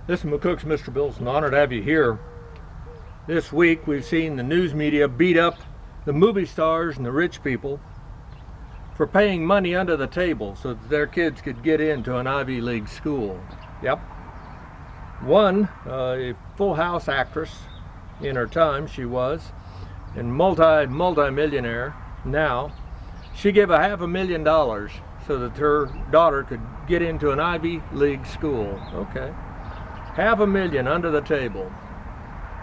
This is McCook's Mr. Bill. It's an honor to have you here. This week we've seen the news media beat up the movie stars and the rich people for paying money under the table so that their kids could get into an Ivy League school. Yep. One, a Full House actress in her time, she was, and multi-millionaire now, she gave $500,000 so that her daughter could get into an Ivy League school. Okay. $500,000 under the table.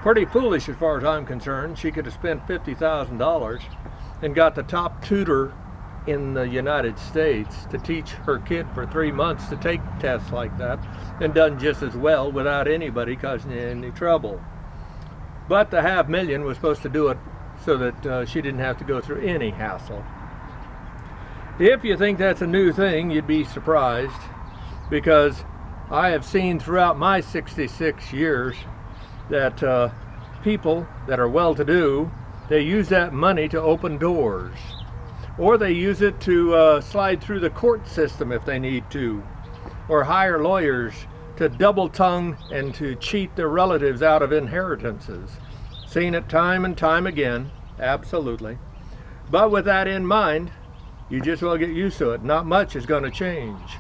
Pretty foolish as far as I'm concerned. She could have spent $50,000 and got the top tutor in the United States to teach her kid for 3 months to take tests like that, and done just as well without anybody causing any trouble. But the $500,000 was supposed to do it so that she didn't have to go through any hassle. If you think that's a new thing, you'd be surprised, because I have seen throughout my 66 years that people that are well-to-do, they use that money to open doors, or they use it to slide through the court system if they need to, or hire lawyers to double-tongue and to cheat their relatives out of inheritances. Seen it time and time again, absolutely. But with that in mind, you just will get used to it. Not much is going to change.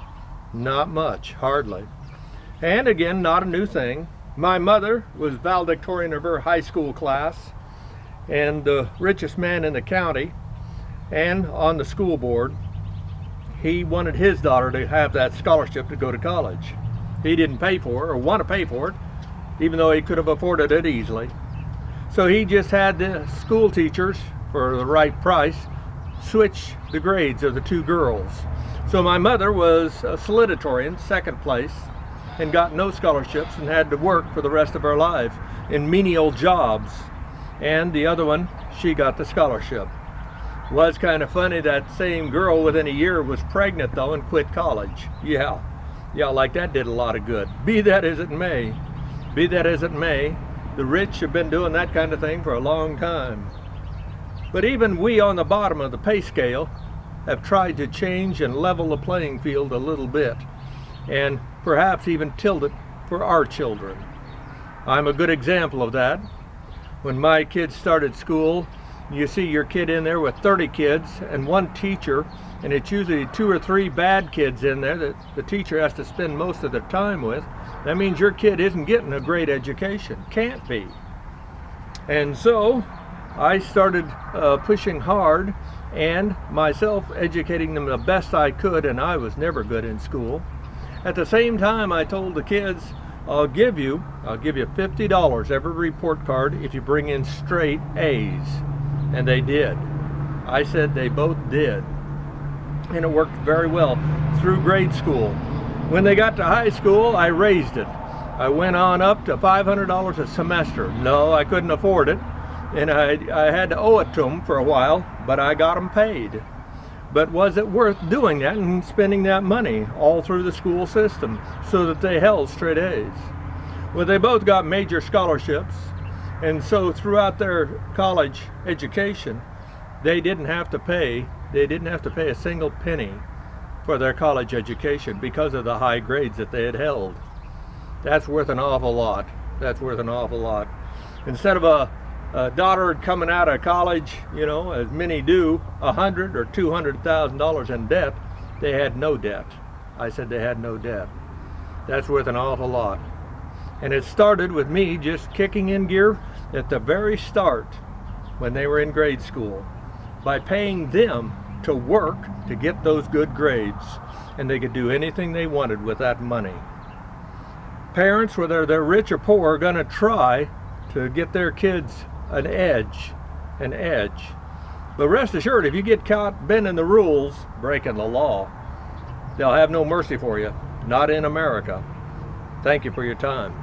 Not much, hardly. And again, not a new thing. My mother was valedictorian of her high school class and the richest man in the county, and on the school board. He wanted his daughter to have that scholarship to go to college. He didn't pay for it or want to pay for it, even though he could have afforded it easily. So he just had the school teachers, for the right price, switch the grades of the two girls. So my mother was a salutatorian, second place, and got no scholarships and had to work for the rest of her life in menial jobs. And the other one, she got the scholarship. Was kind of funny, that same girl within a year was pregnant though and quit college. Yeah, like that did a lot of good. Be that as it may, the rich have been doing that kind of thing for a long time. But even we on the bottom of the pay scale have tried to change and level the playing field a little bit, and perhaps even tilt it for our children. I'm a good example of that. When my kids started school, you see your kid in there with 30 kids and one teacher, and it's usually 2 or 3 bad kids in there that the teacher has to spend most of their time with. That means your kid isn't getting a great education. Can't be. And so I started pushing hard and myself educating them the best I could, and I was never good in school. At the same time, I told the kids, I'll give you $50 every report card if you bring in straight A's. And they did. I said they both did. And it worked very well through grade school. When they got to high school, I raised it. I went on up to $500 a semester. No, I couldn't afford it, and I had to owe it to them for a while, but I got them paid. But was it worth doing that and spending that money all through the school system so that they held straight A's? Well, they both got major scholarships, and so throughout their college education, they didn't have to pay a single penny for their college education because of the high grades that they had held. That's worth an awful lot. That's worth an awful lot. Instead of a daughter coming out of college, you know, as many do, $100,000 or $200,000 in debt, they had no debt. I said they had no debt. That's worth an awful lot. And it started with me just kicking in gear at the very start when they were in grade school by paying them to work to get those good grades, and they could do anything they wanted with that money. Parents, whether they're rich or poor, are going to try to get their kids an edge. But rest assured, if you get caught bending the rules, breaking the law, they'll have no mercy for you. Not in America. Thank you for your time.